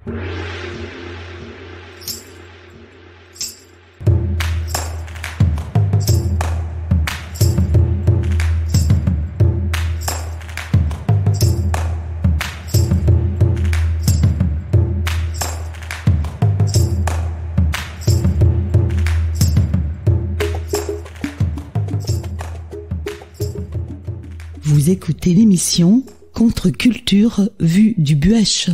Vous écoutez l'émission Contre-culture vue du Buëch.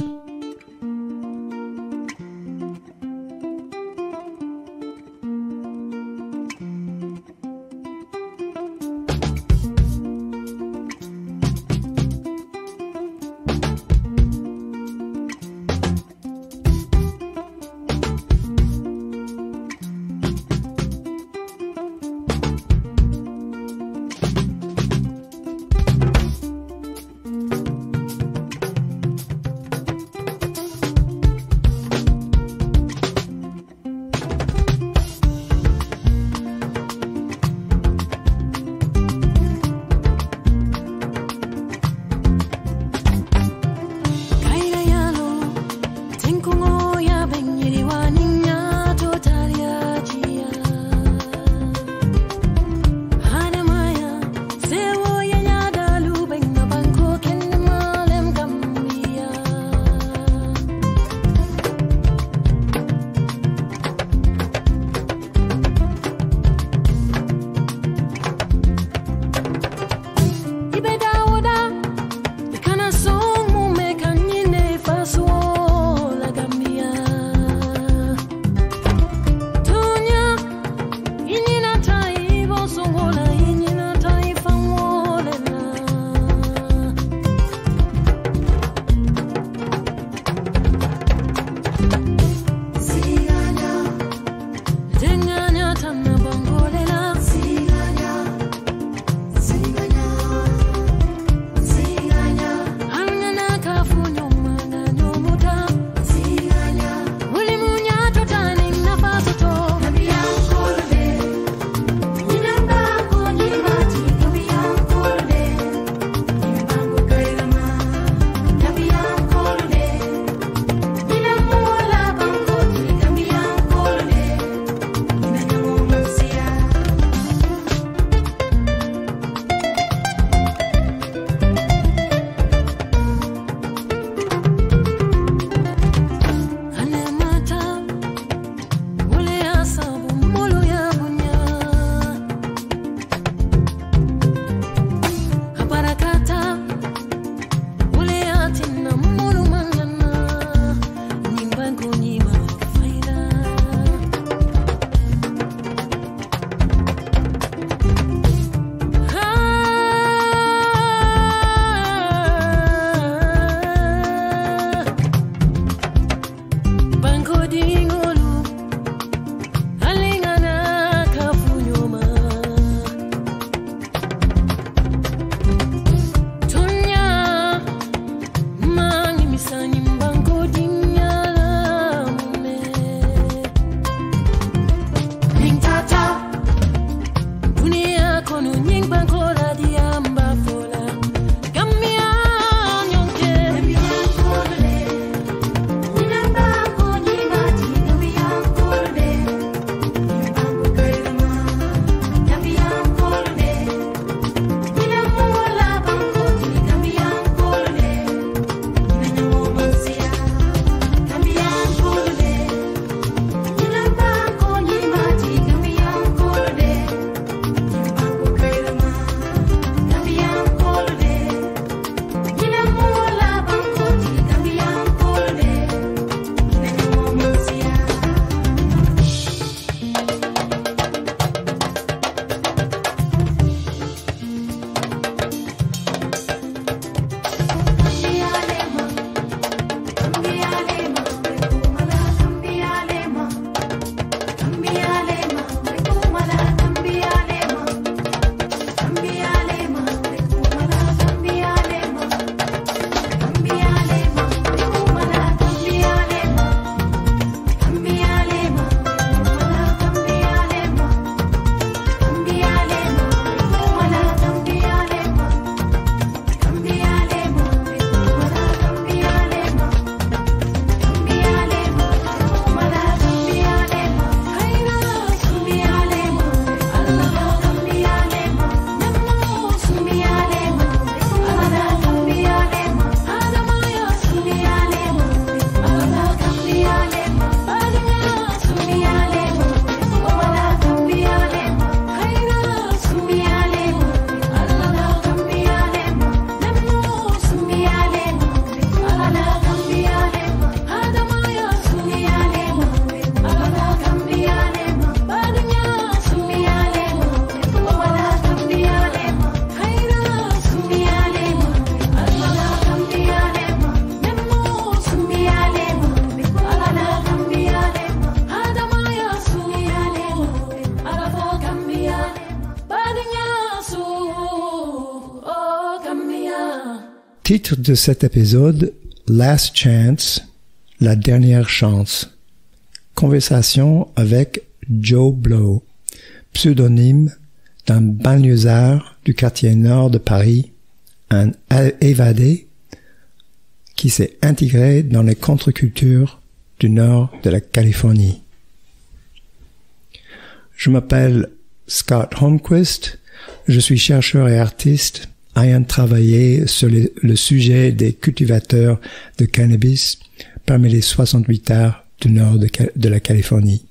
Titre de cet épisode, Last Chance, la dernière chance. Conversation avec Joe Blow, pseudonyme d'un banlieusard du quartier nord de Paris, un évadé qui s'est intégré dans les contre-cultures du nord de la Californie. Je m'appelle Scott Holmquist, je suis chercheur et artiste ayant travaillé sur le sujet des cultivateurs de cannabis parmi les 68 États du nord de la Californie.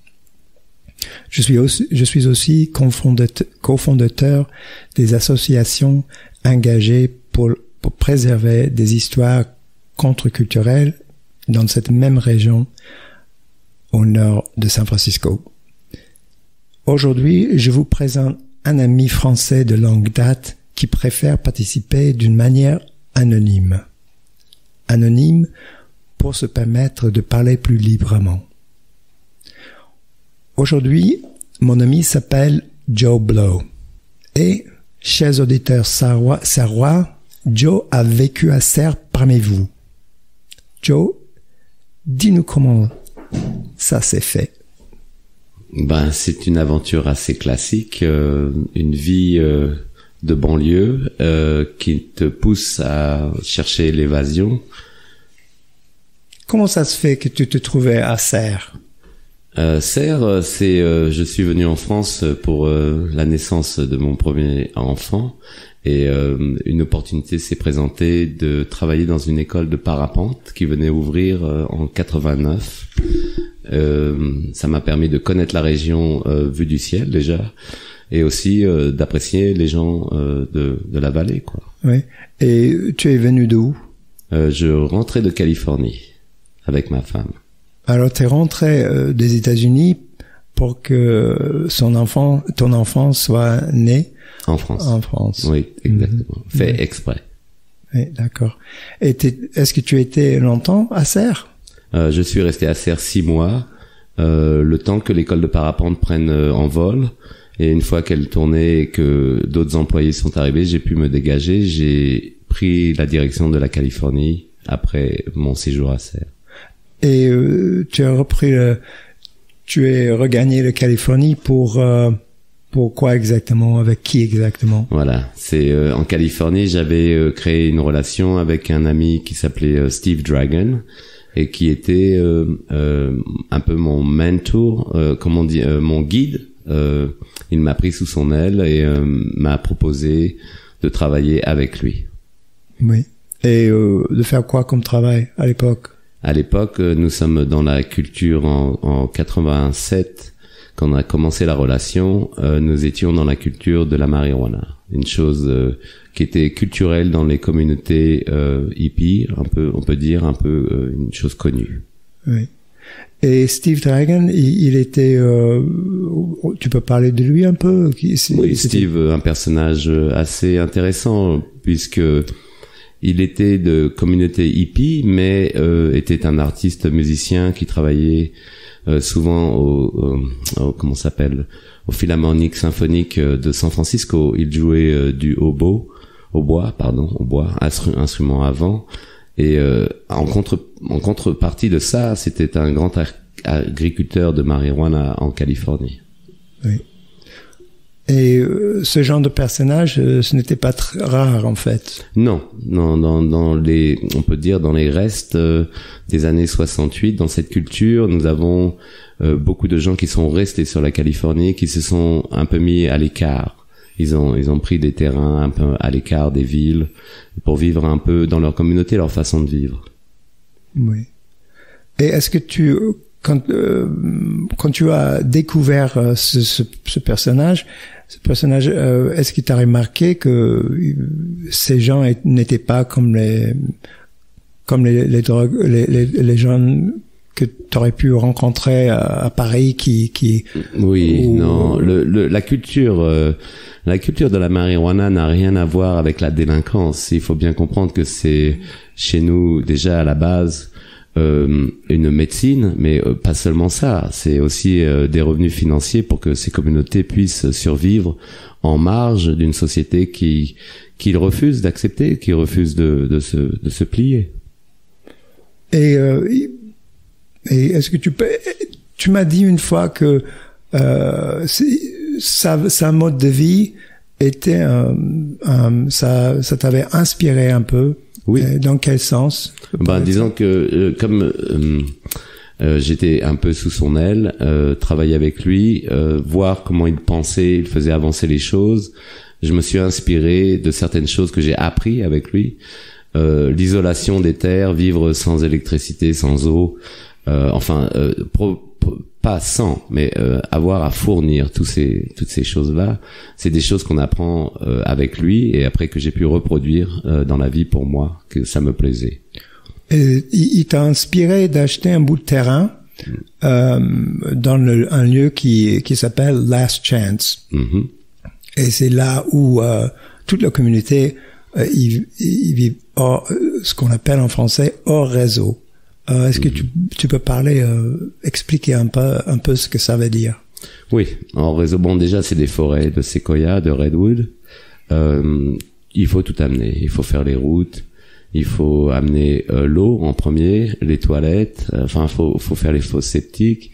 Je suis aussi cofondateur des associations engagées pour préserver des histoires contre-culturelles dans cette même région au nord de San Francisco. Aujourd'hui, je vous présente un ami français de longue date qui préfère participer d'une manière anonyme. Anonyme pour se permettre de parler plus librement. Aujourd'hui, mon ami s'appelle Joe Blow. Et, chers auditeurs sarrois, Joe a vécu à Serres parmi vous. Joe, dis-nous comment ça s'est fait. C'est une aventure assez classique, une vie de banlieue qui te pousse à chercher l'évasion. Comment ça se fait que tu te trouvais à Serres? Serres, je suis venu en France pour la naissance de mon premier enfant et une opportunité s'est présentée de travailler dans une école de parapente qui venait ouvrir en 89. Ça m'a permis de connaître la région vue du ciel déjà et aussi d'apprécier les gens de la vallée, quoi. Oui. Et tu es venu d'où? Je rentrais de Californie avec ma femme. Alors tu es rentré des États-Unis pour que ton enfant soit né en France. En France. Oui, exactement. Fait exprès. Oui, d'accord. Et est-ce que tu étais longtemps à Serres? Je suis resté à Serres 6 mois, le temps que l'école de parapente prenne en vol. Et une fois qu'elle tournait et que d'autres employés sont arrivés, j'ai pu me dégager. J'ai pris la direction de la Californie après mon séjour à Serres. Et tu es regagné la Californie pour quoi exactement? Avec qui exactement? Voilà, c'est en Californie, j'avais créé une relation avec un ami qui s'appelait Steve Dragon et qui était un peu mon mentor, mon guide. Il m'a pris sous son aile et m'a proposé de travailler avec lui. Oui. Et de faire quoi comme travail à l'époque? À l'époque, nous sommes dans la culture en 87. Quand on a commencé la relation, nous étions dans la culture de la marijuana, une chose qui était culturelle dans les communautés hippies, on peut dire une chose connue. Oui. Et Steve Dragon, il était, tu peux parler de lui un peu? Oui, Steve, un personnage assez intéressant puisque il était de communauté hippie, mais était un artiste musicien qui travaillait souvent au Philharmonique symphonique de San Francisco. Il jouait du hautbois, instrument à vent. Et en contrepartie de ça, c'était un grand agriculteur de marijuana en Californie. Oui. Et ce genre de personnage, ce n'était pas très rare en fait. Non, on peut dire dans les restes des années 68, dans cette culture, nous avons beaucoup de gens qui sont restés sur la Californie, qui se sont un peu mis à l'écart. Ils ont pris des terrains un peu à l'écart des villes pour vivre un peu dans leur communauté, leur façon de vivre. Oui. Et est-ce que quand tu as découvert ce personnage, est-ce que tu as remarqué que ces gens n'étaient pas comme les drogues, les gens que tu aurais pu rencontrer à Paris qui oui, non, la culture de la marijuana n'a rien à voir avec la délinquance. Il faut bien comprendre que c'est chez nous déjà à la base une médecine, mais pas seulement ça. C'est aussi des revenus financiers pour que ces communautés puissent survivre en marge d'une société qui refuse d'accepter, qui refuse de se plier. Et est-ce que tu m'as dit une fois que sa mode de vie était ça t'avait inspiré un peu. Oui. Dans quel sens? Disons que comme j'étais un peu sous son aile, travailler avec lui, voir comment il pensait, il faisait avancer les choses. Je me suis inspiré de certaines choses que j'ai appris avec lui. L'isolation des terres, vivre sans électricité, sans eau, pas sans, mais avoir à fournir toutes ces choses-là, c'est des choses qu'on apprend avec lui et après que j'ai pu reproduire dans la vie pour moi, que ça me plaisait. Et il t'a inspiré d'acheter un bout de terrain dans un lieu qui s'appelle Last Chance. Mm-hmm. Et c'est là où toute la communauté ils vivent ce qu'on appelle en français hors réseau. Est-ce que tu peux parler, expliquer un peu ce que ça veut dire? Oui, en réseau, déjà c'est des forêts de séquoia, de redwood. Il faut tout amener. Il faut faire les routes. Il faut amener l'eau en premier, les toilettes. Faut faire les fosses septiques.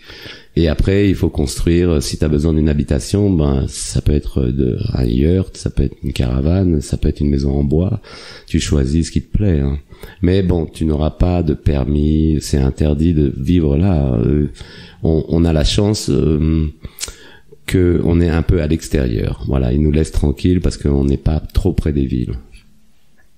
Et après, il faut construire. Si tu as besoin d'une habitation, ça peut être un yurt, ça peut être une caravane, ça peut être une maison en bois. Tu choisis ce qui te plaît. Hein. Mais tu n'auras pas de permis, c'est interdit de vivre là. On a la chance que on est un peu à l'extérieur. Voilà, ils nous laissent tranquilles parce qu'on n'est pas trop près des villes.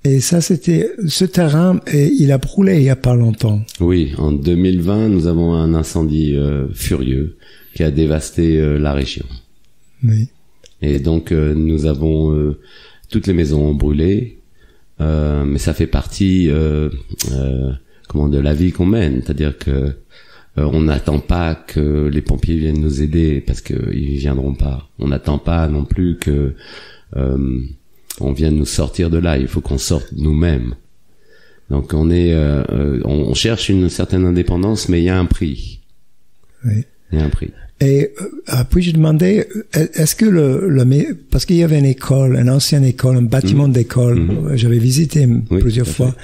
Et ça, c'était ce terrain, et il a brûlé il y a pas longtemps. Oui, en 2020, nous avons un incendie furieux qui a dévasté la région. Oui. Et donc nous avons toutes les maisons ont brûlé. Mais ça fait partie de la vie qu'on mène, c'est-à-dire que on n'attend pas que les pompiers viennent nous aider parce que ils viendront pas. On n'attend pas non plus que on vienne nous sortir de là. Il faut qu'on sorte nous-mêmes. Donc on cherche une certaine indépendance, mais il y a un prix. Oui. Il y a un prix. Et puis je demandais, est-ce que parce qu'il y avait une ancienne école, un bâtiment d'école, j'avais visité plusieurs fois,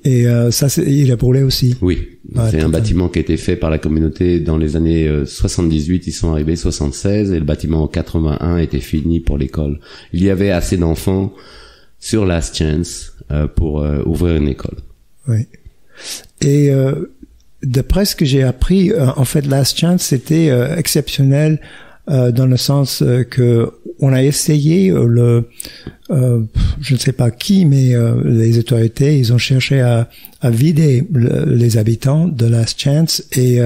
et ça, il a brûlé aussi. Oui, c'est un bâtiment qui a été fait par la communauté dans les années 78, ils sont arrivés 76, et le bâtiment en 81 était fini pour l'école. Il y avait assez d'enfants sur Last Chance pour ouvrir une école. Oui. Et d'après ce que j'ai appris, en fait, Last Chance, c'était exceptionnel dans le sens que on a essayé je ne sais pas qui, mais les autorités, ils ont cherché à vider les habitants de Last Chance et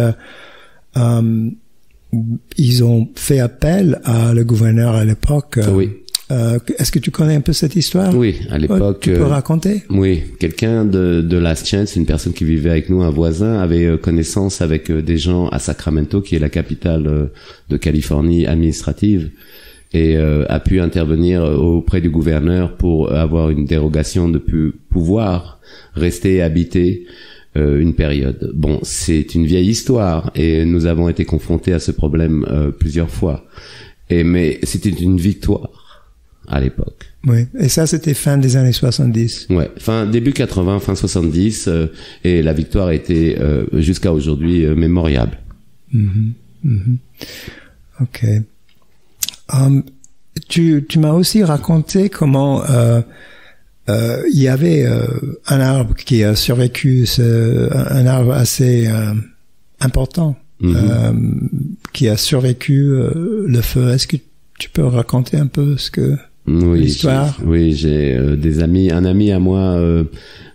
ils ont fait appel à le gouverneur à l'époque. Oui. Est-ce que tu connais un peu cette histoire? Oui, à l'époque. Tu peux raconter? Oui, quelqu'un de Last Chance, une personne qui vivait avec nous, un voisin, avait connaissance avec des gens à Sacramento, qui est la capitale de Californie administrative, et a pu intervenir auprès du gouverneur pour avoir une dérogation de pouvoir rester habiter une période. Bon, c'est une vieille histoire, et nous avons été confrontés à ce problème plusieurs fois. Mais c'était une victoire à l'époque. Oui, et ça c'était fin des années 70. Ouais, début 80, fin 70, et la victoire était jusqu'à aujourd'hui mémoriable. Ok. Tu m'as aussi raconté comment il y avait un arbre qui a survécu, un arbre assez important qui a survécu le feu. Est-ce que tu peux raconter un peu l'histoire? J'ai des amis. Un ami à moi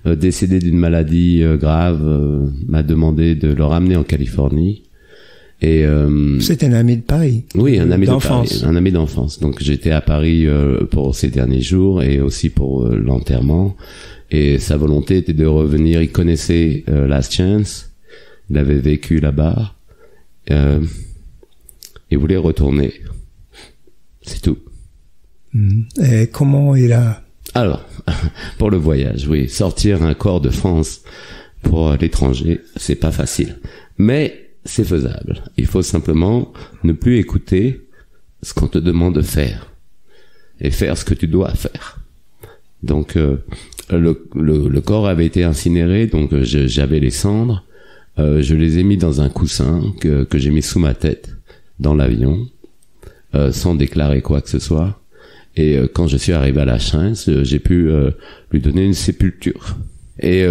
décédé d'une maladie grave m'a demandé de le ramener en Californie. Et c'est un ami de Paris. Oui, un ami d'enfance. De Paris, un ami d'enfance. Donc j'étais à Paris pour ces derniers jours et aussi pour l'enterrement. Et sa volonté était de revenir. Il connaissait Last Chance. Il avait vécu là-bas. Il voulait retourner. C'est tout. Et comment il a... Alors, pour le voyage, oui, sortir un corps de France pour l'étranger, c'est pas facile. Mais c'est faisable. Il faut simplement ne plus écouter ce qu'on te demande de faire et faire ce que tu dois faire. Donc le corps avait été incinéré, donc j'avais les cendres. Je les ai mis dans un coussin que j'ai mis sous ma tête dans l'avion, sans déclarer quoi que ce soit. Et quand je suis arrivé à la Chains, j'ai pu lui donner une sépulture. Et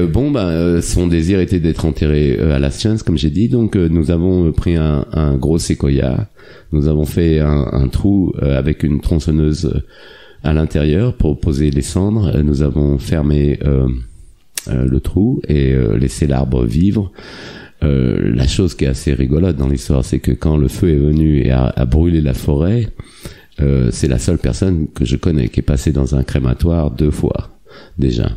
son désir était d'être enterré à la Chains, comme j'ai dit. Donc nous avons pris un gros séquoia. Nous avons fait un trou avec une tronçonneuse à l'intérieur pour poser les cendres. Nous avons fermé le trou et laissé l'arbre vivre. La chose qui est assez rigolote dans l'histoire, c'est que quand le feu est venu et a brûlé la forêt, c'est la seule personne que je connais qui est passée dans un crématoire 2 fois déjà.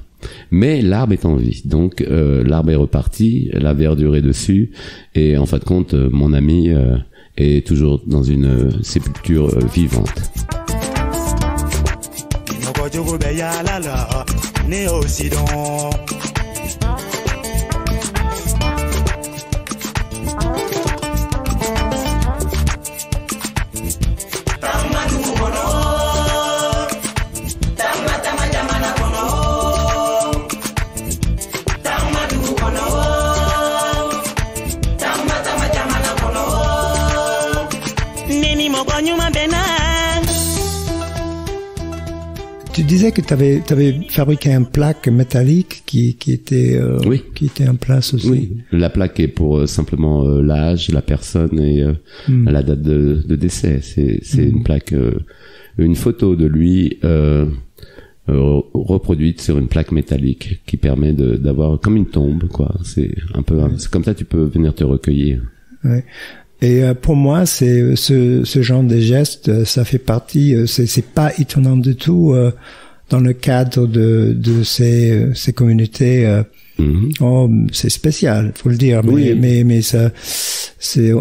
Mais l'arbre est en vie, donc l'arbre est reparti, la verdure est dessus, et en fin de compte, mon ami est toujours dans une sépulture vivante. Tu disais que tu avais fabriqué un plaque métallique qui était en place aussi. Oui, la plaque est pour simplement l'âge, la personne et la date de décès. C'est une plaque, une photo de lui reproduite sur une plaque métallique qui permet d'avoir comme une tombe, quoi. C'est un peu, c'est comme ça tu peux venir te recueillir. Ouais. Et pour moi, c'est ce genre de geste, ça fait partie. C'est pas étonnant du tout dans le cadre de ces communautés. Oh, c'est spécial, faut le dire. Oui. Mais ça, c'est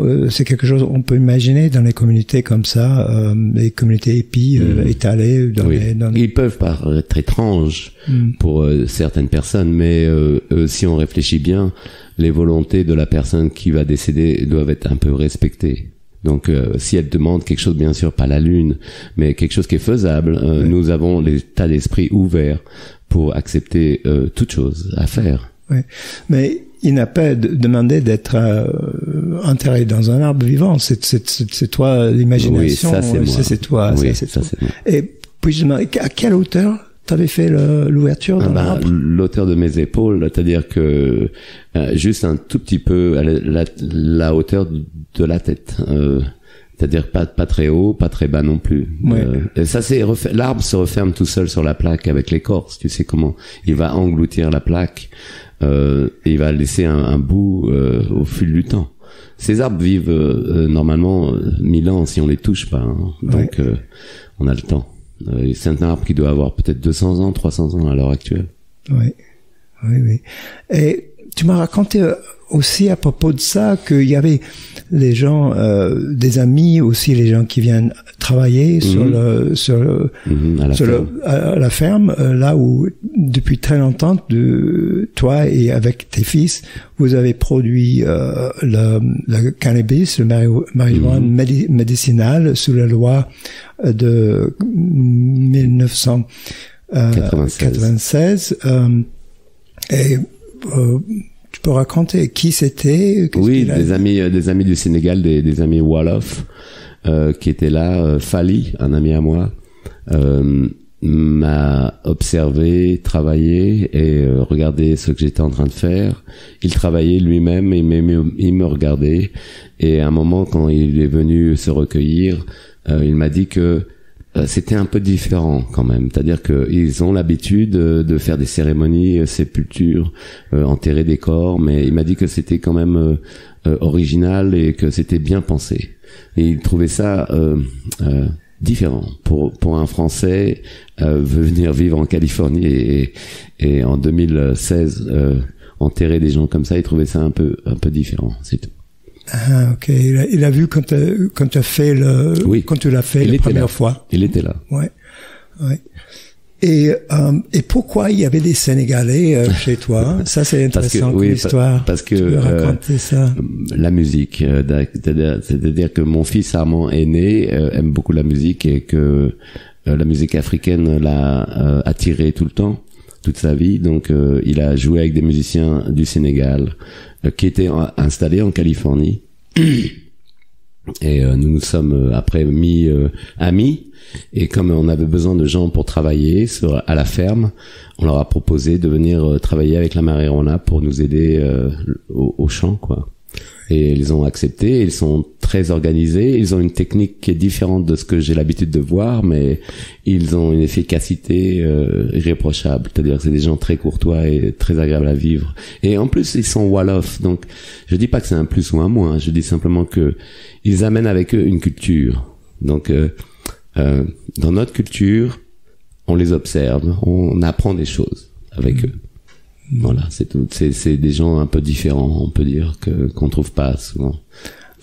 quelque chose on peut imaginer dans les communautés comme ça, les communautés hippies étalées dans les. Ils peuvent paraître étranges pour certaines personnes, mais si on réfléchit bien, les volontés de la personne qui va décéder doivent être un peu respectées. Donc, si elle demande quelque chose, bien sûr, pas la lune, mais quelque chose qui est faisable, nous avons l'état d'esprit ouvert pour accepter toute chose à faire. Oui, mais il n'a pas demandé d'être enterré dans un arbre vivant. C'est toi l'imagination. Oui, ça c'est moi. C'est toi. Oui, ça c'est moi. Et puis je me demande, à quelle hauteur t'avais fait l'ouverture dans l'arbre? L'hauteur de mes épaules, c'est-à-dire que juste un tout petit peu à la hauteur de la tête. C'est-à-dire pas très haut, pas très bas non plus. Ouais. Et ça l'arbre se referme tout seul sur la plaque avec l'écorce. Tu sais comment il va engloutir la plaque et il va laisser un bout au fil du temps. Ces arbres vivent normalement 1000 ans si on les touche pas. Hein. Donc on a le temps. C'est un arbre qui doit avoir peut-être 200 ans, 300 ans à l'heure actuelle. Oui. Et tu m'as raconté aussi à propos de ça qu'il y avait les gens, des amis aussi, les gens qui viennent travailler à la ferme, là où depuis très longtemps, toi et avec tes fils, vous avez produit le cannabis, le marijuana médicinal sous la loi de 1996. Tu peux raconter qui c'était? Oui, des amis du Sénégal, des amis Wolof, qui étaient là. Fali, un ami à moi, m'a observé, travaillé et regardé ce que j'étais en train de faire. Il travaillait lui-même et il me regardait. Et à un moment, quand il est venu se recueillir, il m'a dit que c'était un peu différent quand même, c'est-à-dire que ils ont l'habitude de faire des cérémonies sépulture, enterrer des corps, mais il m'a dit que c'était quand même original et que c'était bien pensé. Et il trouvait ça différent pour un Français venir vivre en Californie et en 2016 enterrer des gens comme ça. Il trouvait ça un peu différent, c'est tout. Ah, ok. Il a vu quand tu l'as fait la première fois. Il était là. Ouais. Et pourquoi il y avait des Sénégalais chez toi? Ça, c'est intéressant comme histoire. Parce que tu peux raconter ça. La musique, c'est-à-dire que mon fils Armand aîné aime beaucoup la musique et que la musique africaine l'a attiré tout le temps, toute sa vie. Donc, il a joué avec des musiciens du Sénégal qui étaient installés en Californie. Et nous nous sommes après mis amis. Et comme on avait besoin de gens pour travailler à la ferme, on leur a proposé de venir travailler avec la Marijuana pour nous aider au champ, quoi. Et ils ont accepté. Ils sont très organisés. Ils ont une technique qui est différente de ce que j'ai l'habitude de voir, mais ils ont une efficacité irréprochable. C'est-à-dire que c'est des gens très courtois et très agréables à vivre. Et en plus, ils sont Wolof. Donc, je dis pas que c'est un plus ou un moins. Je dis simplement que ils amènent avec eux une culture. Donc, dans notre culture, on les observe, on apprend des choses avec eux. Voilà, c'est tout. C'est des gens un peu différents, on peut dire, qu'on trouve pas souvent.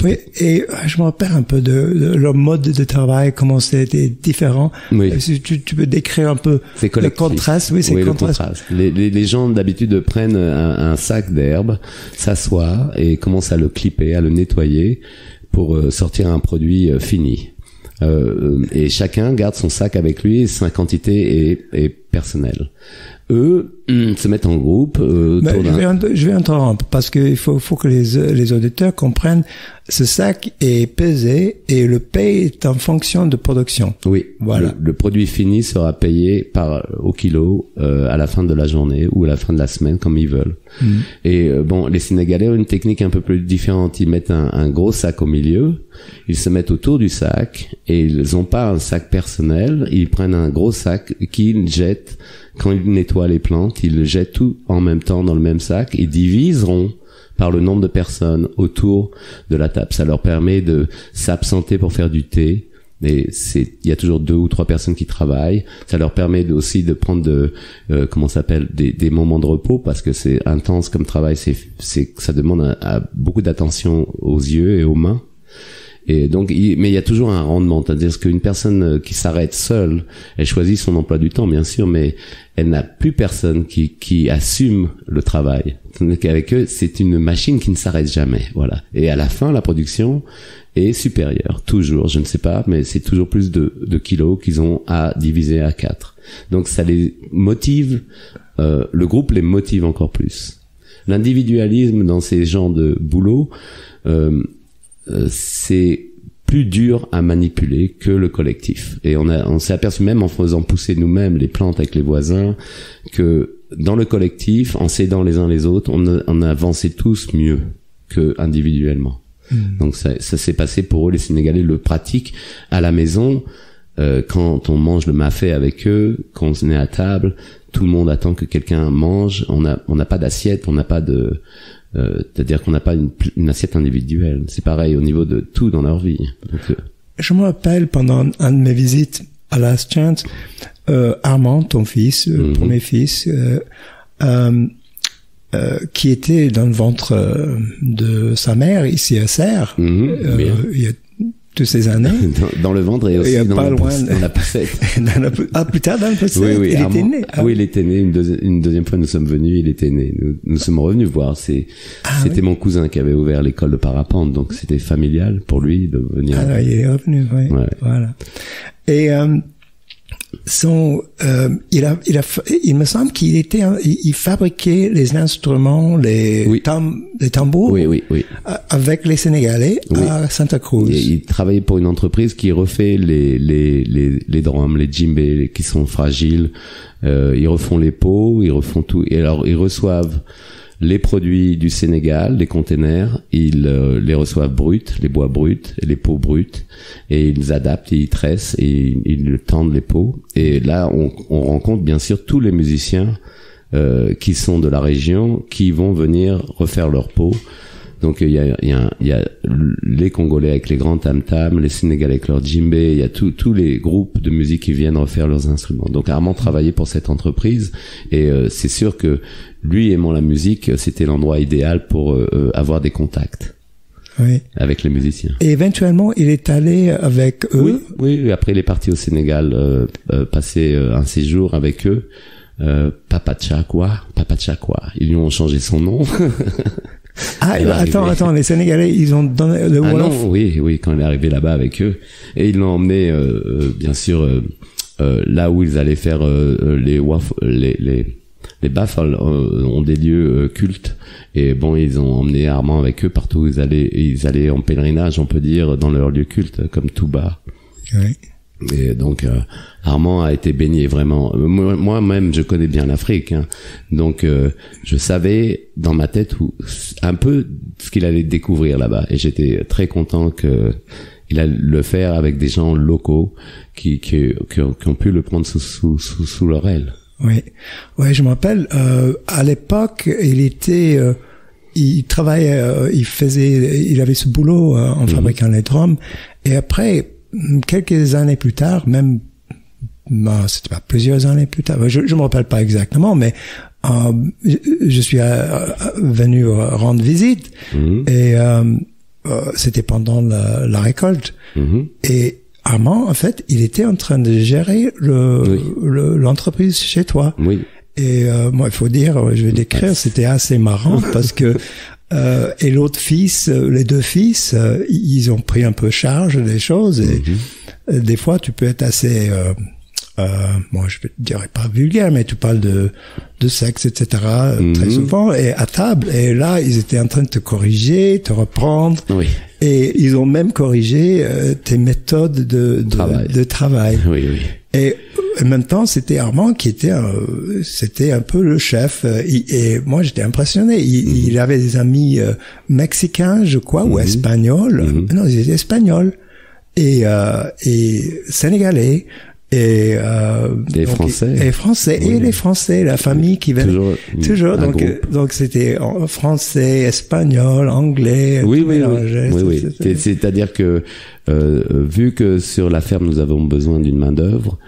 Oui, et je me rappelle un peu de leur mode de travail, comment c'était différent. Oui. Tu peux décrire un peu le contraste. Oui, c'est le contraste. Les gens d'habitude prennent un sac d'herbe, s'assoient et commencent à le clipper, à le nettoyer pour sortir un produit fini. Et chacun garde son sac avec lui et sa quantité est personnelle. Eux se mettent en groupe. Je vais interrompre parce que il faut que les auditeurs comprennent. Ce sac est pesé et le paye est en fonction de production. Oui, voilà. Le produit fini sera payé au kilo à la fin de la journée ou à la fin de la semaine, comme ils veulent. Et les Sénégalais ont une technique un peu plus différente. Ils mettent un gros sac au milieu, ils se mettent autour du sac et ils ont pas un sac personnel. Ils prennent un gros sac qu'ils jettent. Quand ils nettoient les plantes, ils jettent tout en même temps dans le même sac et diviseront par le nombre de personnes autour de la table. Ça leur permet de s'absenter pour faire du thé. Et il y a toujours 2 ou 3 personnes qui travaillent. Ça leur permet aussi de prendre des moments de repos parce que c'est intense comme travail. Ça demande beaucoup d'attention aux yeux et aux mains. Et donc, mais il y a toujours un rendement, c'est-à-dire qu'une personne qui s'arrête seule, elle choisit son emploi du temps, bien sûr, mais elle n'a plus personne qui assume le travail. C'est-à-dire qu'avec eux, c'est une machine qui ne s'arrête jamais, voilà. Et à la fin, la production est supérieure, toujours, je ne sais pas, mais c'est toujours plus de kilos qu'ils ont à diviser à 4. Donc, ça les motive, le groupe les motive encore plus. L'individualisme dans ces genres de boulot, c'est plus dur à manipuler que le collectif. Et on s'est aperçu même en faisant pousser nous-mêmes les plantes avec les voisins que dans le collectif, en s'aidant les uns les autres, on avançait tous mieux que individuellement. Donc ça s'est passé pour eux, les Sénégalais le pratiquent à la maison. Quand on mange le mafé avec eux, quand on est à table, tout le monde attend que quelqu'un mange. On n'a pas d'assiette, on n'a pas de c'est-à-dire qu'on n'a pas une assiette individuelle. C'est pareil au niveau de tout dans leur vie. Donc, je me rappelle pendant un de mes visites à Last Chance, Armand, ton fils, premier fils, qui était dans le ventre de sa mère ici à Serres, il y a toutes ces années. Dans le ventre et aussi dans la poussette. Plus tard dans le poussette. Oui, il était né. Oui, il était né. Une deuxième fois, nous sommes venus, il était né. Nous sommes revenus voir. C'était mon cousin qui avait ouvert l'école de parapente, donc c'était familial pour lui de venir. Ah, il est revenu, oui. Ouais. Voilà. Et, il me semble il fabriquait les instruments, les tambours. Oui. Avec les Sénégalais à Santa Cruz. Et il travaillait pour une entreprise qui refait les drums, les djembés qui sont fragiles. Ils refont les pots, ils refont tout. Et alors, ils reçoivent les produits du Sénégal, les containers, ils les reçoivent bruts, les bois bruts, les pots bruts, et ils adaptent, ils tressent et ils tendent les pots. Et là, on rencontre bien sûr tous les musiciens qui sont de la région, qui vont venir refaire leurs pots. Donc il y a les Congolais avec les grands tam-tams, les Sénégalais avec leurs djembés, il y a tous les groupes de musique qui viennent refaire leurs instruments. Donc Armand travaillait pour cette entreprise et c'est sûr que lui aimant la musique, c'était l'endroit idéal pour avoir des contacts. Oui. avec les musiciens. Et éventuellement, il est allé avec eux. Oui. Après, il est parti au Sénégal, passer un séjour avec eux. Papa Tchakwa. Ils lui ont changé son nom. Ah, attends, les Sénégalais, ils ont donné le Wolof. Non, oui, quand il est arrivé là-bas avec eux. Et ils l'ont emmené, bien sûr, là où ils allaient faire les baffles ont des lieux cultes. Et bon, ils ont emmené Armand avec eux partout où ils allaient en pèlerinage, on peut dire, dans leurs lieux cultes, comme Touba. Oui. Et donc Armand a été baigné vraiment. Moi-même, je connais bien l'Afrique, hein. Donc je savais dans ma tête un peu ce qu'il allait découvrir là-bas, et j'étais très content que il allait le faire avec des gens locaux qui ont pu le prendre sous leur aile. Oui, je me rappelle. À l'époque, il travaillait, il avait ce boulot en fabriquant les drums, et après. Quelques années plus tard, c'était pas plusieurs années plus tard, je me rappelle pas exactement, mais je suis venu rendre visite et c'était pendant la récolte. Et Armand, en fait, il était en train de gérer l'entreprise chez toi. Oui. Et moi, il faut dire, je vais décrire, c'était assez marrant parce que et l'autre fils, les deux fils, ils ont pris un peu charge des choses, et des fois tu peux être assez moi je dirais pas vulgaire, mais tu parles de sexe, etc. Très souvent, et à table, et là ils étaient en train de te corriger, te reprendre, et ils ont même corrigé tes méthodes de travail. Oui. Et en même temps, c'était Armand qui était c'était un peu le chef, et moi j'étais impressionné. Il avait des amis mexicains, je crois, ou espagnols. Non, ils étaient espagnols et sénégalais. Et français et les Français, la famille qui venait toujours donc c'était français, espagnol, anglais, oui. C'est-à-dire que vu que sur la ferme nous avons besoin d'une main d'œuvre,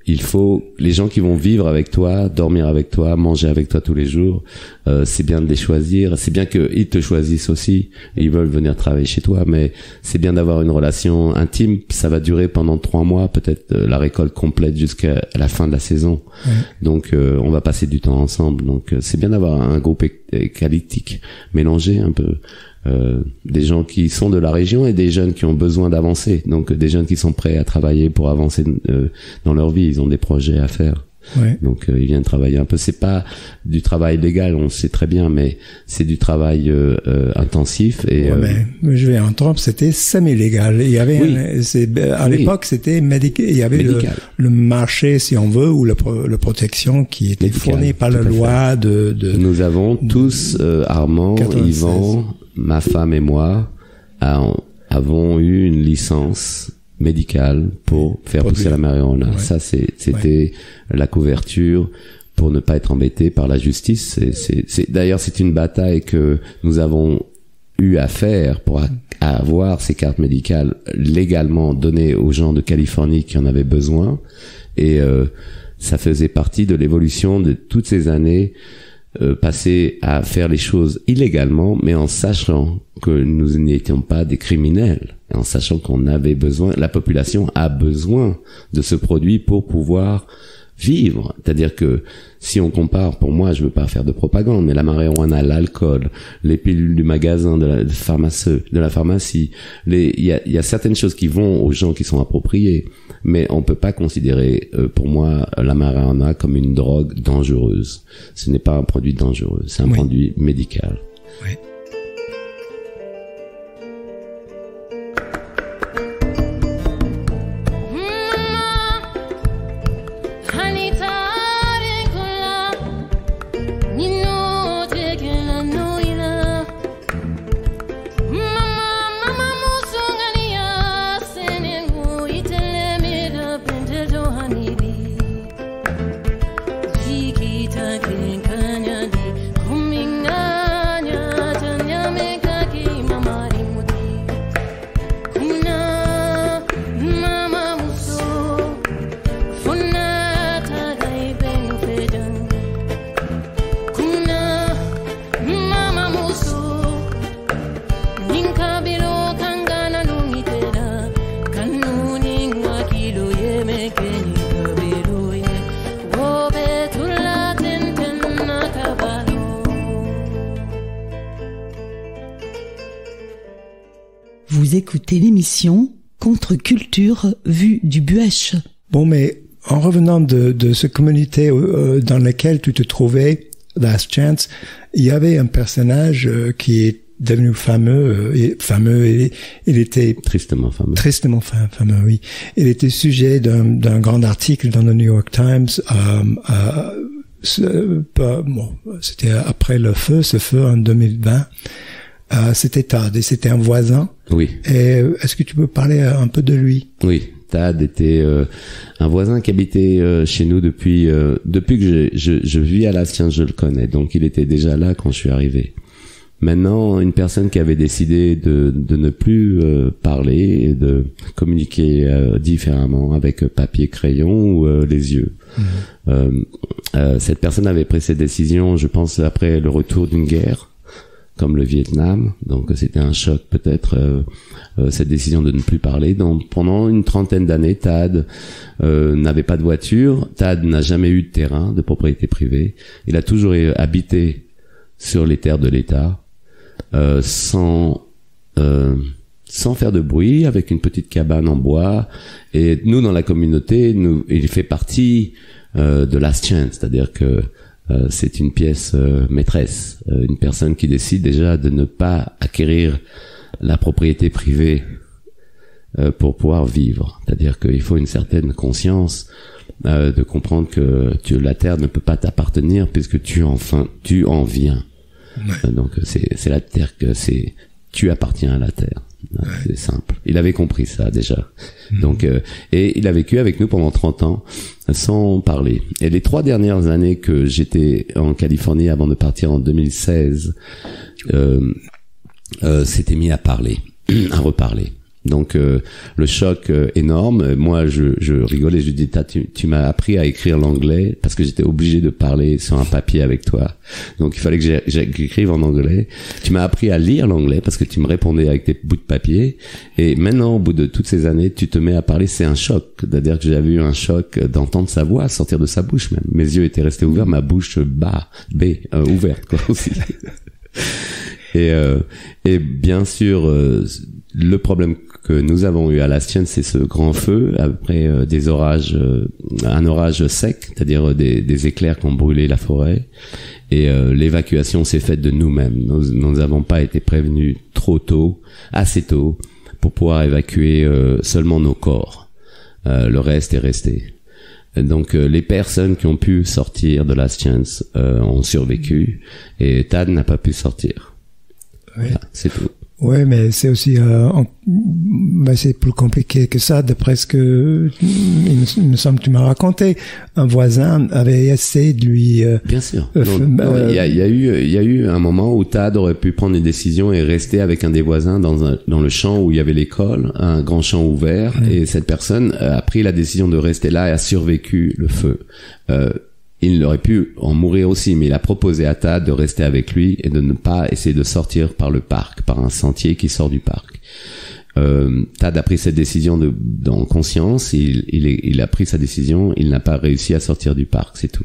il faut les gens qui vont vivre avec toi, dormir avec toi, manger avec toi tous les jours, c'est bien de les choisir, c'est bien qu'ils te choisissent aussi, ils veulent venir travailler chez toi, mais c'est bien d'avoir une relation intime. Ça va durer pendant 3 mois, peut-être la récolte complète jusqu'à la fin de la saison. Donc on va passer du temps ensemble, donc c'est bien d'avoir un groupe écalyptique mélangé un peu. Des gens qui sont de la région et des jeunes qui ont besoin d'avancer, donc des jeunes qui sont prêts à travailler pour avancer dans leur vie. Ils ont des projets à faire, donc ils viennent travailler un peu. C'est pas du travail légal, on le sait très bien, mais c'est du travail intensif. Et mais je vais interrompre, c'était semi-légal. Il y avait à l'époque c'était médical. Il y avait le marché, si on veut, ou la protection qui était fournie par la loi de. Nous avons tous Armand, 96. Yvan, ma femme et moi avons eu une licence médicale pour faire pousser la marijuana. Ça, c'était la couverture pour ne pas être embêté par la justice. D'ailleurs, c'est une bataille que nous avons eu à faire pour avoir ces cartes médicales légalement données aux gens de Californie qui en avaient besoin. Et ça faisait partie de l'évolution de toutes ces années passer à faire les choses illégalement, mais en sachant que nous n'étions pas des criminels, en sachant qu'on avait besoin, la population a besoin de ce produit pour pouvoir vivre. C'est-à-dire que si on compare, pour moi, je veux pas faire de propagande, mais la marijuana, l'alcool, les pilules du magasin, de la pharmacie, il y a certaines choses qui vont aux gens qui sont appropriées, mais on peut pas considérer, pour moi, la marijuana comme une drogue dangereuse. Ce n'est pas un produit dangereux, c'est un produit médical. Oui. Kanya di kuminganya Vous écoutez l'émission Contre-culture vue du Buëch. Bon, mais en revenant de cette communauté dans laquelle tu te trouvais, Last Chance, il y avait un personnage qui est devenu fameux, il était tristement fameux. Tristement fameux, oui. Il était sujet d'un grand article dans le New York Times. C'était après ce feu en 2020. C'était Tad et c'était un voisin. Oui. Et est-ce que tu peux parler un peu de lui? Oui. Tad était un voisin qui habitait chez nous depuis que je vis à Last Chance, je le connais. Donc il était déjà là quand je suis arrivé. Maintenant, une personne qui avait décidé de ne plus parler et de communiquer différemment avec papier, crayon ou les yeux. Cette personne avait pris cette décision, je pense, après le retour d'une guerre, comme le Vietnam. Donc c'était un choc peut-être, cette décision de ne plus parler. Donc pendant une trentaine d'années, Tad n'avait pas de voiture. Tad n'a jamais eu de terrain, de propriété privée. Il a toujours habité sur les terres de l'État. Sans faire de bruit, avec une petite cabane en bois. Et nous, dans la communauté, il fait partie de Last Chance, c'est-à-dire que c'est une pièce maîtresse, une personne qui décide déjà de ne pas acquérir la propriété privée pour pouvoir vivre. C'est-à-dire qu'il faut une certaine conscience de comprendre que la terre ne peut pas t'appartenir puisque tu en viens. Ouais. Donc c'est la terre tu appartiens à la terre. Ouais. C'est simple. Il avait compris ça déjà. Donc et il a vécu avec nous pendant 30 ans sans parler. Et les 3 dernières années que j'étais en Californie avant de partir en 2016, s'était mis à parler, à reparler. Donc le choc énorme. Moi je rigolais, je dis tu m'as appris à écrire l'anglais parce que j'étais obligé de parler sur un papier avec toi. Donc il fallait que j'écrive en anglais. Tu m'as appris à lire l'anglais parce que tu me répondais avec tes bouts de papier. Et maintenant au bout de toutes ces années, tu te mets à parler, c'est un choc. C'est-à-dire que j'avais eu un choc d'entendre sa voix sortir de sa bouche même. Mes yeux étaient restés ouverts, ma bouche ouverte quoi aussi. Et bien sûr le problème que nous avons eu à Last Chance, c'est ce grand feu après des orages, un orage sec, c'est-à-dire des éclairs qui ont brûlé la forêt, et l'évacuation s'est faite de nous-mêmes. Nous n'avons pas été prévenus assez tôt, pour pouvoir évacuer seulement nos corps. Le reste est resté. Donc les personnes qui ont pu sortir de Last Chance ont survécu, et Tad n'a pas pu sortir. Oui. Voilà, c'est tout. Ouais, mais c'est aussi c'est plus compliqué que ça. D'après ce que il me semble que tu m'as raconté, un voisin avait essayé de lui. Bien sûr. Il y a eu un moment où Tad aurait pu prendre une décision et rester avec un des voisins dans le champ où il y avait l'école, un grand champ ouvert, et cette personne a pris la décision de rester là et a survécu le feu. Il aurait pu en mourir aussi, mais il a proposé à Tad de rester avec lui et de ne pas essayer de sortir par le parc, par un sentier qui sort du parc. Tad a pris cette décision en conscience, il a pris sa décision, il n'a pas réussi à sortir du parc, c'est tout.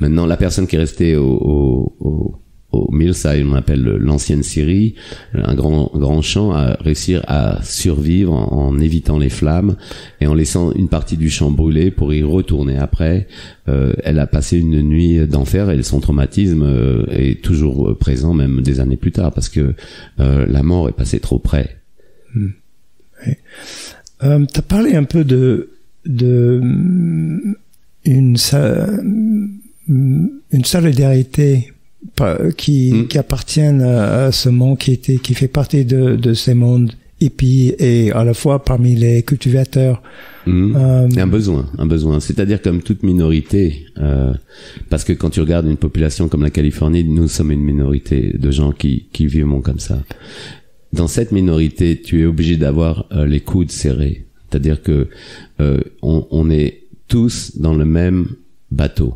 Maintenant, la personne qui est restée au Millside, on appelle l'ancienne Syrie, un grand champ, a réussi à survivre en évitant les flammes et en laissant une partie du champ brûler pour y retourner après. Elle a passé une nuit d'enfer et son traumatisme est toujours présent même des années plus tard parce que la mort est passée trop près. Oui. T'as parlé un peu de une solidarité qui appartiennent à ce monde qui fait partie de ces mondes hippies et à la fois parmi les cultivateurs. Un besoin. C'est-à-dire comme toute minorité, parce que quand tu regardes une population comme la Californie, nous sommes une minorité de gens qui vivent comme ça. Dans cette minorité, tu es obligé d'avoir les coudes serrés. C'est-à-dire que on est tous dans le même bateau.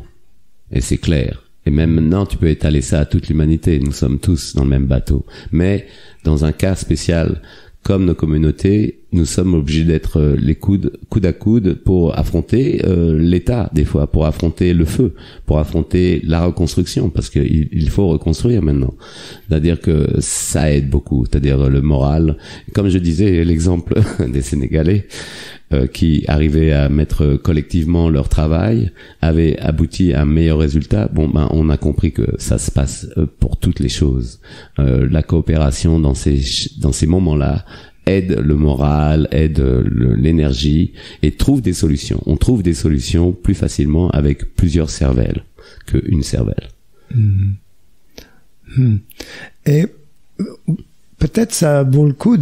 Et c'est clair. Et même maintenant, tu peux étaler ça à toute l'humanité. Nous sommes tous dans le même bateau. Mais dans un cas spécial comme nos communautés, nous sommes obligés d'être les coude à coude pour affronter l'État, des fois, pour affronter le feu, pour affronter la reconstruction, parce que il faut reconstruire maintenant. C'est-à-dire que ça aide beaucoup, c'est-à-dire le moral. Comme je disais, l'exemple des Sénégalais qui arrivaient à mettre collectivement leur travail avait abouti à un meilleur résultat. Bon, ben, on a compris que ça se passe pour toutes les choses. La coopération dans ces moments-là aide le moral, aide l'énergie et trouve des solutions. On trouve des solutions plus facilement avec plusieurs cervelles qu'une cervelle. Et peut-être ça vaut le coup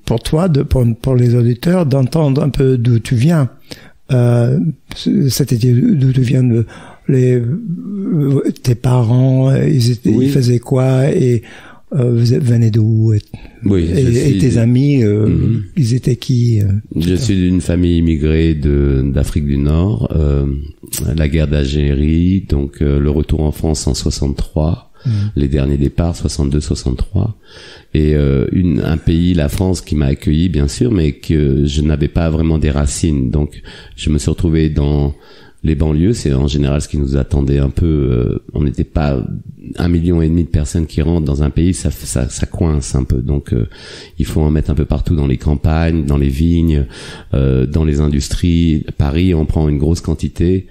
pour toi, pour les auditeurs, d'entendre un peu d'où tu viens. C'est-à-dire d'où tu viens, tes parents, ils faisaient quoi, et vous venez d'où, et tes amis, ils étaient qui? Je suis d'une famille immigrée d'Afrique du Nord, la guerre d'Algérie, donc le retour en France en 63. Les derniers départs, 62-63, et un pays, la France, qui m'a accueilli bien sûr, mais que je n'avais pas vraiment des racines. Donc je me suis retrouvé dans les banlieues. C'est en général ce qui nous attendait un peu. On n'était pas 1,5 million de personnes qui rentrent dans un pays, ça coince un peu. Donc il faut en mettre un peu partout, dans les campagnes, dans les vignes, dans les industries. Paris en prend une grosse quantité.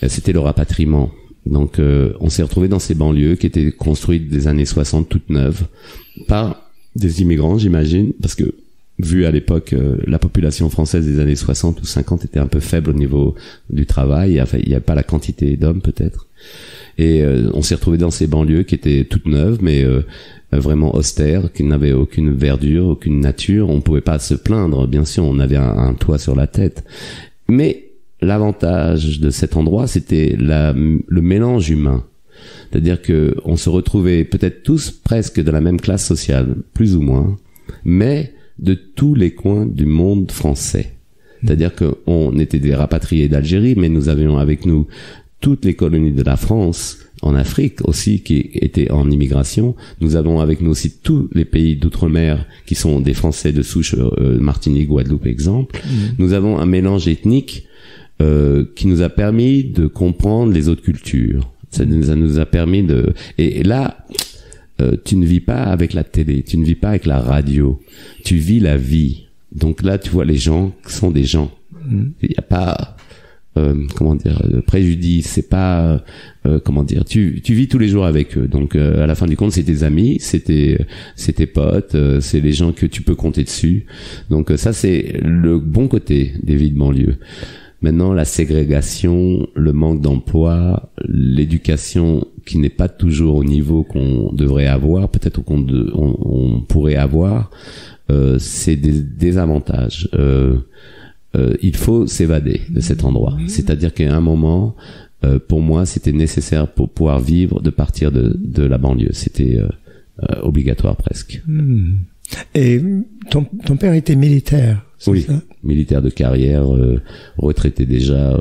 C'était le rapatriement. Donc on s'est retrouvé dans ces banlieues qui étaient construites des années 60, toutes neuves, par des immigrants, j'imagine, parce que vu à l'époque la population française des années 60 ou 50 était un peu faible au niveau du travail, il n'y a pas la quantité d'hommes peut-être. Et on s'est retrouvé dans ces banlieues qui étaient toutes neuves, mais vraiment austères, qui n'avaient aucune verdure, aucune nature. On pouvait pas se plaindre, bien sûr, on avait un toit sur la tête. Mais l'avantage de cet endroit, c'était le mélange humain. C'est-à-dire que on se retrouvait peut-être tous presque de la même classe sociale, plus ou moins, mais de tous les coins du monde français. C'est-à-dire qu'on était des rapatriés d'Algérie, mais nous avions avec nous toutes les colonies de la France, en Afrique aussi, qui étaient en immigration. Nous avons avec nous aussi tous les pays d'outre-mer qui sont des Français de souche, Martinique, Guadeloupe, exemple. Nous avons un mélange ethnique qui nous a permis de comprendre les autres cultures. Ça nous a permis et là, tu ne vis pas avec la télé, tu ne vis pas avec la radio, tu vis la vie. Donc là, tu vois les gens sont des gens. Il n'y a pas, de préjudice, c'est pas, tu vis tous les jours avec eux. Donc à la fin du compte, c'est tes amis, c'est tes potes, c'est les gens que tu peux compter dessus. Donc ça, c'est le bon côté des vies de banlieue. Maintenant, la ségrégation, le manque d'emploi, l'éducation qui n'est pas toujours au niveau qu'on devrait avoir, peut-être qu'on pourrait avoir, c'est des désavantages. Il faut s'évader de cet endroit. C'est-à-dire qu'à un moment, pour moi, c'était nécessaire pour pouvoir vivre de partir de la banlieue. C'était obligatoire presque. Et ton père était militaire, c'est oui, ça? Militaire de carrière, retraité déjà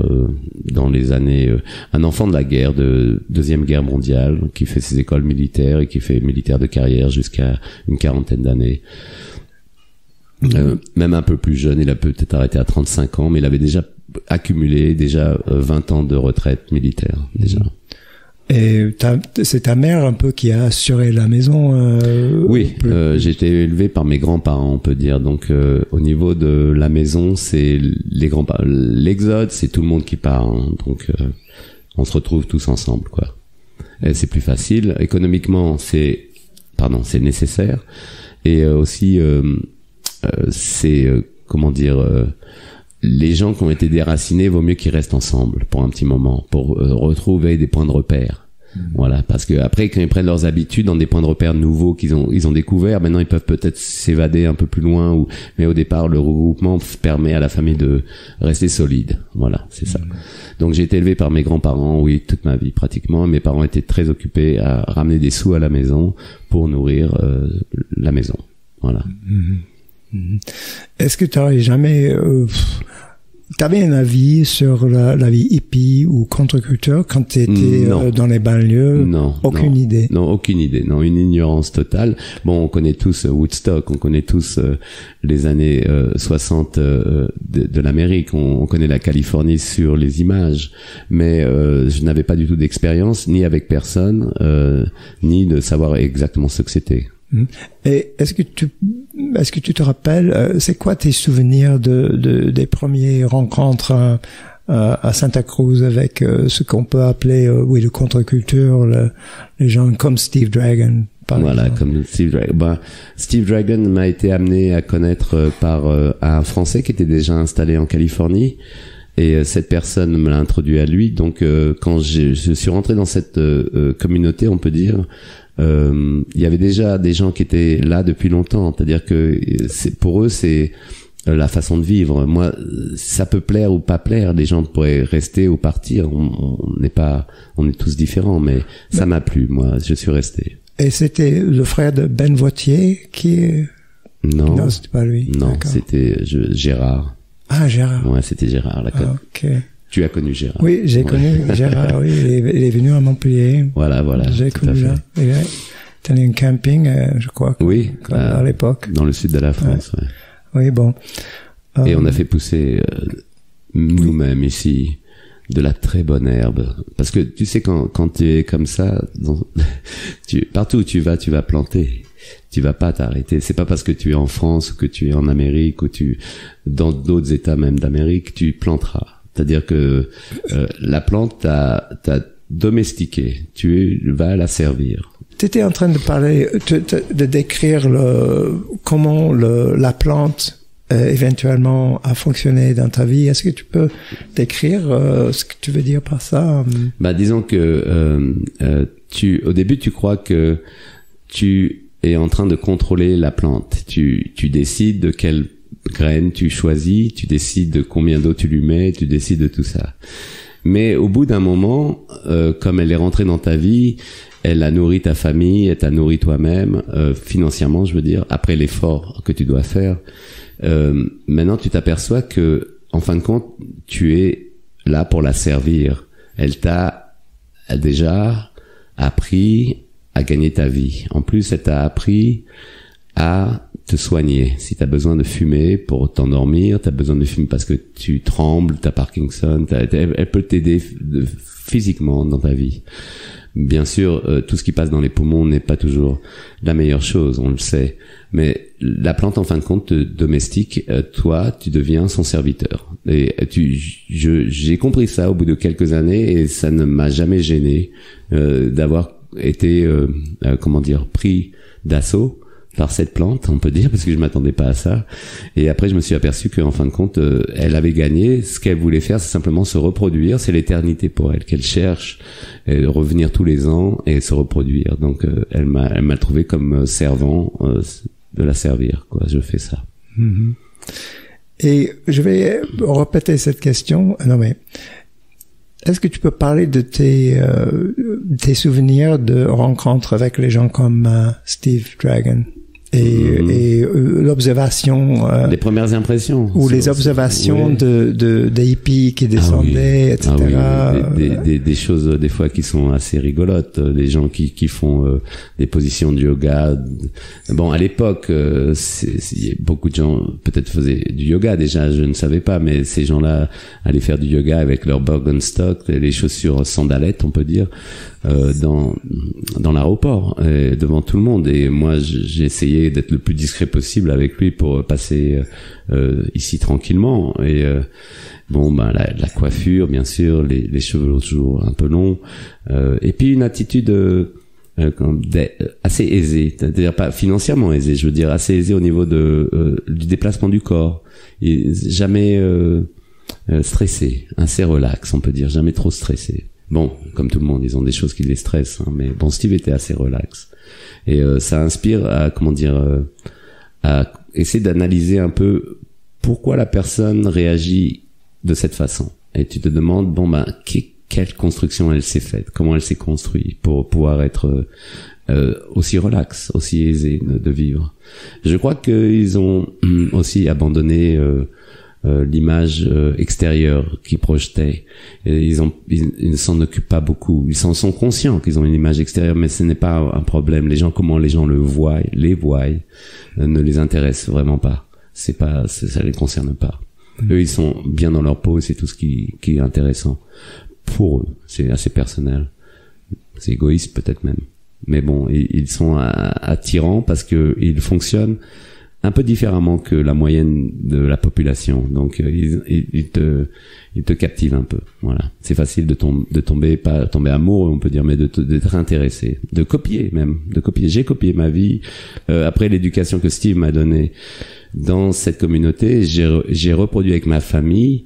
dans les années... un enfant de la guerre, de Deuxième Guerre mondiale, qui fait ses écoles militaires et qui fait militaire de carrière jusqu'à une 40aine d'années. Même un peu plus jeune, il a peut-être arrêté à 35 ans, mais il avait déjà accumulé 20 ans de retraite militaire, déjà. Et c'est ta mère un peu qui a assuré la maison. Oui, j'ai été élevé par mes grands-parents, on peut dire. Donc au niveau de la maison, c'est les grands-parents. L'exode, c'est tout le monde qui part. Hein. Donc on se retrouve tous ensemble, quoi. Et c'est plus facile. Économiquement, c'est nécessaire. Et aussi, les gens qui ont été déracinés, vaut mieux qu'ils restent ensemble pour un petit moment, pour retrouver des points de repère. Voilà, parce que après, quand ils prennent leurs habitudes dans des points de repère nouveaux qu'ils ont découverts, maintenant ils peuvent peut-être s'évader un peu plus loin, mais au départ, le regroupement permet à la famille de rester solide. Voilà, c'est ça. Donc j'ai été élevé par mes grands-parents, oui, toute ma vie pratiquement. Mes parents étaient très occupés à ramener des sous à la maison pour nourrir la maison. Voilà. Est-ce que tu n'aurais jamais t'avais un avis sur la vie hippie ou contre-culture quand t'étais dans les banlieues? Non. Aucune idée. Non, aucune idée. Non, une ignorance totale. Bon, on connaît tous Woodstock, on connaît tous les années 60 de l'Amérique, on connaît la Californie sur les images, mais je n'avais pas du tout d'expérience, ni avec personne, ni de savoir exactement ce que c'était. Et est-ce que tu te rappelles, c'est quoi tes souvenirs des premières rencontres à Santa Cruz avec ce qu'on peut appeler le contre-culture, les gens comme Steve Dragon, par exemple. Comme Steve Dragon. Steve Dragon m'a été amené à connaître par un Français qui était déjà installé en Californie. Et cette personne me l'a introduit à lui. Donc, quand je suis rentré dans cette communauté, on peut dire, il y avait déjà des gens qui étaient là depuis longtemps. C'est-à-dire que pour eux, c'est la façon de vivre. Moi, ça peut plaire ou pas plaire. Les gens pourraient rester ou partir. On est tous différents, mais ça m'a plu. Moi, je suis resté. Et c'était le frère de Ben Vautier qui... Non, c'était pas lui. Non, c'était Gérard. Ah, Gérard. Ouais, c'était Gérard. Ok. Tu as connu Gérard. Oui, j'ai connu Gérard, oui. Il est venu à Montpellier. Voilà. J'ai connu là. Il est allé en camping, je crois. Oui. À l'époque. Dans le sud de la France, ouais. Oui, bon. Et on a fait pousser, nous-mêmes ici, de la très bonne herbe. Parce que tu sais, quand tu es comme ça, partout où tu vas planter. Tu vas pas t'arrêter. C'est pas parce que tu es en France ou que tu es en Amérique ou dans d'autres États même d'Amérique, tu planteras. C'est-à-dire que la plante t'a domestiqué. Tu vas la servir. Tu étais en train de parler, de décrire comment la plante éventuellement a fonctionné dans ta vie. Est-ce que tu peux décrire ce que tu veux dire par ça? Disons que au début tu crois que tu es en train de contrôler la plante. Tu décides de quelle graine tu choisis, tu décides de combien d'eau tu lui mets, tu décides de tout ça. Mais au bout d'un moment, comme elle est rentrée dans ta vie, elle a nourri ta famille, elle t'a nourri toi-même, financièrement, je veux dire, après l'effort que tu dois faire. Maintenant, tu t'aperçois que, en fin de compte, tu es là pour la servir. Elle t'a déjà appris à gagner ta vie. En plus, elle t'a appris à te soigner. Si tu as besoin de fumer pour t'endormir, tu as besoin de fumer parce que tu trembles, tu as Parkinson, elle peut t'aider physiquement dans ta vie. Bien sûr, tout ce qui passe dans les poumons n'est pas toujours la meilleure chose, on le sait. Mais la plante, en fin de compte, te domestique. Toi, tu deviens son serviteur. Et j'ai compris ça au bout de quelques années et ça ne m'a jamais gêné d'avoir été, pris d'assaut par cette plante, on peut dire, parce que je m'attendais pas à ça. Et après, je me suis aperçu qu'en fin de compte, elle avait gagné. Ce qu'elle voulait faire, c'est simplement se reproduire. C'est l'éternité pour elle qu'elle cherche, revenir tous les ans et se reproduire. Donc, elle m'a trouvé comme servant de la servir, quoi. Je fais ça. Mm-hmm. Et je vais répéter cette question. Non, mais est-ce que tu peux parler de tes souvenirs de rencontres avec les gens comme Steve Dragon et l'observation les premières impressions ou les observations des hippies qui descendaient, etc. Des choses des fois qui sont assez rigolotes, des gens qui font des positions de yoga. Bon, à l'époque, beaucoup de gens peut-être faisaient du yoga déjà, je ne savais pas, mais ces gens-là allaient faire du yoga avec leur Birkenstock, les chaussures sandalettes, on peut dire, dans l'aéroport, devant tout le monde. Et moi, j'ai essayé d'être le plus discret possible avec lui pour passer ici tranquillement. Et la coiffure, bien sûr, les cheveux toujours un peu longs, et puis une attitude assez aisée, c'est-à-dire pas financièrement aisée, je veux dire assez aisée au niveau du déplacement du corps, et jamais stressé, assez relax, on peut dire, jamais trop stressé. Bon, comme tout le monde, ils ont des choses qui les stressent, hein, mais bon, Steve était assez relax. Et ça inspire à essayer d'analyser un peu pourquoi la personne réagit de cette façon. Et tu te demandes, quelle construction elle s'est faite, comment elle s'est construite pour pouvoir être aussi relax, aussi aisé de vivre. Je crois qu'ils ont aussi abandonné l'image extérieure qu'ils projetaient. Et ils ne s'en occupent pas beaucoup. Ils s'en sont conscients qu'ils ont une image extérieure, mais ce n'est pas un problème. Comment les gens le voient, ne les intéresse vraiment pas. Ça les concerne pas. Eux, ils sont bien dans leur peau, et c'est tout ce qui est intéressant pour eux. C'est assez personnel. C'est égoïste peut-être même. Mais bon, ils sont attirants parce que ils fonctionnent un peu différemment que la moyenne de la population. Donc ils te captivent un peu. Voilà. C'est facile de tomber, pas tomber amoureux, on peut dire, mais d'être intéressé, de copier. J'ai copié ma vie après l'éducation que Steve m'a donnée dans cette communauté. J'ai reproduit avec ma famille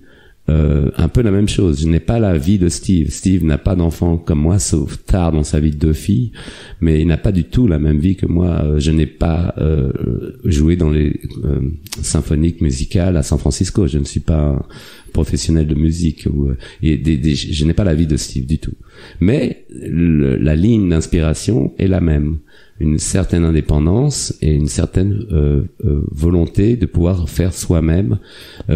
un peu la même chose. Je n'ai pas la vie de Steve. Steve n'a pas d'enfant comme moi, sauf tard dans sa vie de 2 filles, mais il n'a pas du tout la même vie que moi. Je n'ai pas joué dans les symphoniques musicales à San Francisco. Je ne suis pas un professionnel de musique. Je n'ai pas la vie de Steve du tout. Mais la ligne d'inspiration est la même. Une certaine indépendance et une certaine volonté de pouvoir faire soi-même.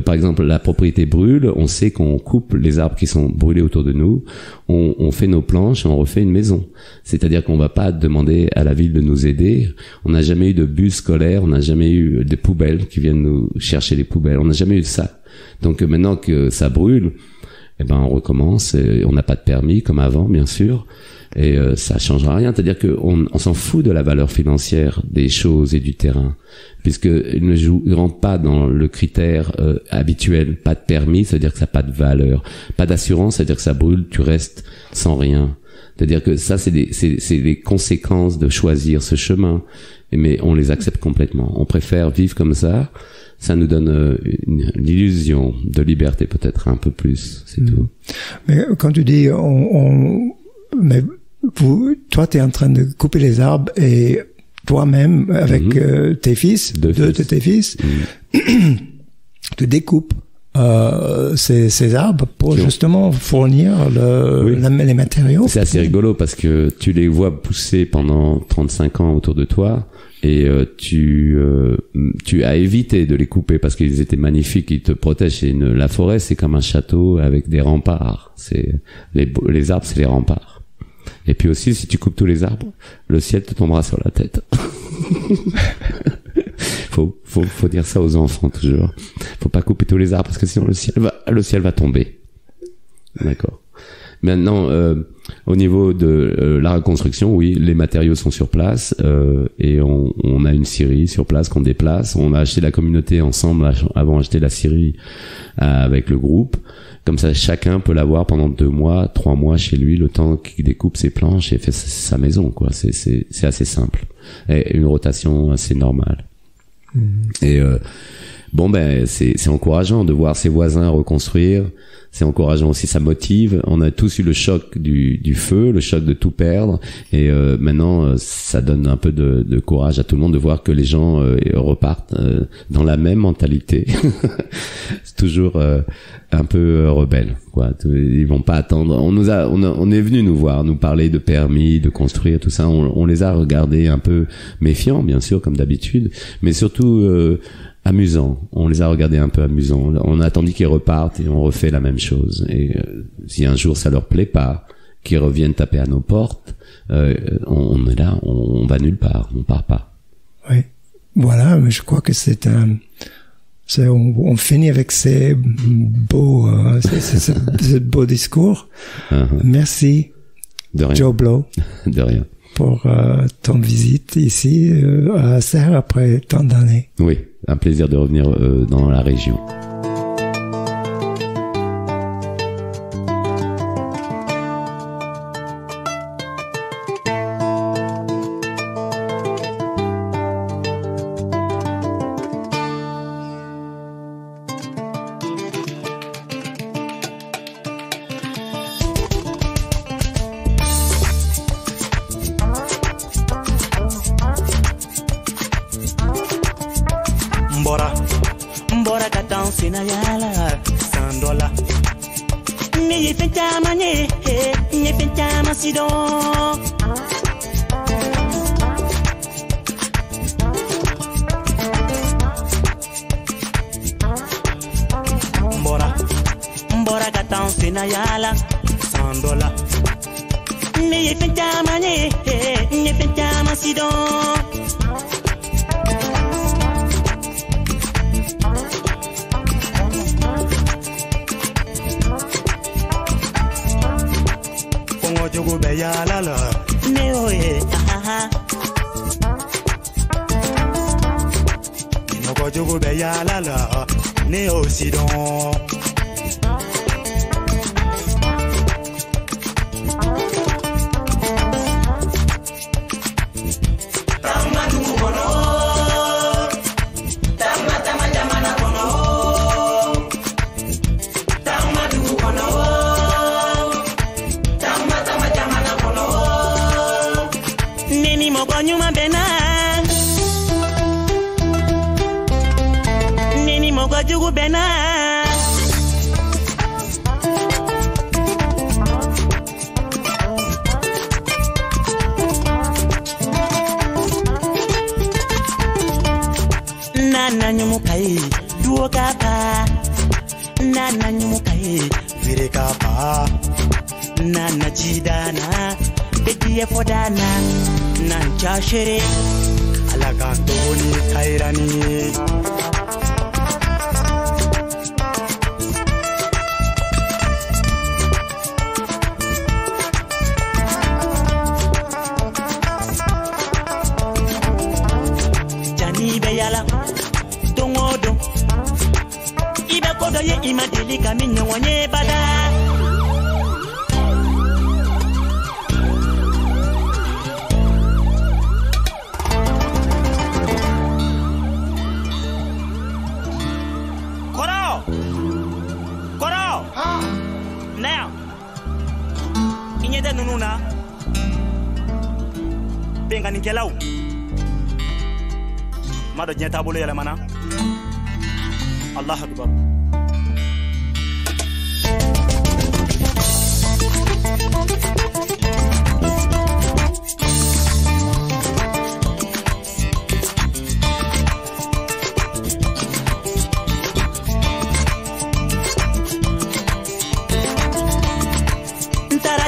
Par exemple, la propriété brûle, on sait qu'on coupe les arbres qui sont brûlés autour de nous, on fait nos planches et on refait une maison. C'est-à-dire qu'on va pas demander à la ville de nous aider. On n'a jamais eu de bus scolaire, on n'a jamais eu de poubelles qui viennent nous chercher les poubelles, on n'a jamais eu ça. Donc maintenant que ça brûle, on recommence, on n'a pas de permis comme avant, bien sûr. Et ça changera rien, c'est-à-dire qu'on s'en fout de la valeur financière des choses et du terrain, puisqu'ils ne rentrent pas dans le critère habituel. Pas de permis, c'est-à-dire que ça n'a pas de valeur. Pas d'assurance, c'est-à-dire que ça brûle, tu restes sans rien. C'est-à-dire que ça, c'est les conséquences de choisir ce chemin, mais on les accepte complètement. On préfère vivre comme ça. Ça nous donne l'illusion de liberté, peut-être un peu plus, c'est tout. Mais quand tu dis mais toi, tu es en train de couper les arbres et toi-même, avec tes fils, deux de tes fils, tu découpes ces arbres pour justement fournir les matériaux. C'est assez rigolo parce que tu les vois pousser pendant 35 ans autour de toi et tu as évité de les couper parce qu'ils étaient magnifiques, ils te protègent. La forêt, c'est comme un château avec des remparts. Les arbres, c'est les remparts. Et puis aussi, si tu coupes tous les arbres, le ciel te tombera sur la tête. Faut dire ça aux enfants toujours. Faut pas couper tous les arbres parce que sinon le ciel va tomber. D'accord. Maintenant, au niveau de la reconstruction, oui, les matériaux sont sur place et on a une scierie sur place qu'on déplace. On a acheté la communauté ensemble avant d'acheter la scierie avec le groupe. Comme ça, chacun peut l'avoir pendant 2 mois, 3 mois chez lui, le temps qu'il découpe ses planches et fait sa maison, quoi. C'est assez simple. Et une rotation assez normale. Et c'est encourageant de voir ses voisins reconstruire. C'est encourageant aussi, ça motive. On a tous eu le choc du feu, le choc de tout perdre. Et maintenant, ça donne un peu de courage à tout le monde de voir que les gens repartent dans la même mentalité. C'est toujours un peu rebelle, quoi. Ils vont pas attendre. On est venu nous voir, nous parler de permis, de construire, tout ça. On les a regardés un peu méfiants, bien sûr, comme d'habitude, mais surtout amusants. On les a regardés un peu amusants. On a attendu qu'ils repartent et on refait la même chose. Et si un jour ça leur plaît pas, qu'ils reviennent taper à nos portes, on est là, on va nulle part, on part pas. Oui, voilà. Mais je crois que on finit avec ces beaux discours. Merci, de rien. Joe Blow. De rien. Pour ton visite ici à Serres après tant d'années. Oui, un plaisir de revenir dans la région. Mbora ka danse na yala $100. Nye fentama nye fentama sidon. sina yala $100 ne ye fɛn caman ye n ye fɛn caman si dɔn kɔngɔ jogo bɛ yala la ne y'o ye nɔgɔ jogo bɛ yala la ne y'o si dɔn jugu bena nana nyumu kai duo kapa nana nyumu kai vire kapa nana chidana bediye fodana nan chashere alakanto ni kairani ima delika minyo wanye bada Koro now inyeda nununa benga nikelau mado nyeta bolo yala mana Allah akbar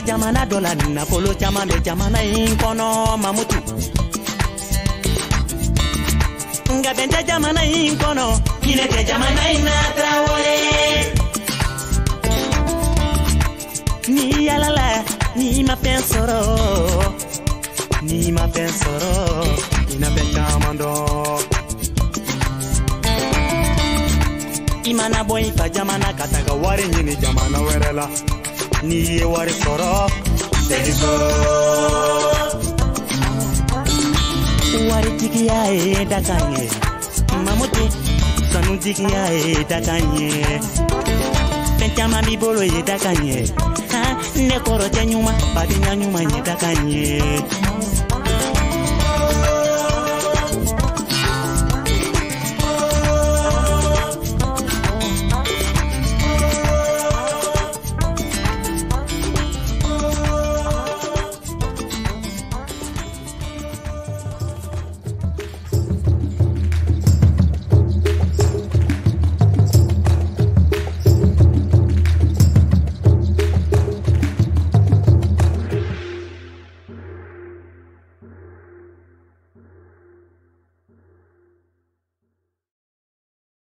jamana dola na polo jamana jamana inkono mamutu nga benta jamana inkono inete jamana ina trawole ni yalala ni ma pensoro ina benta mando imana boy fa jamana kataga ware ni jamana werela ni wari soro segiso wari tikiya e dakanye mamuti sanu tikiya e dakanye pentama bibolo e dakanye ha ne koro tenyuma badinya nyuma e dakanye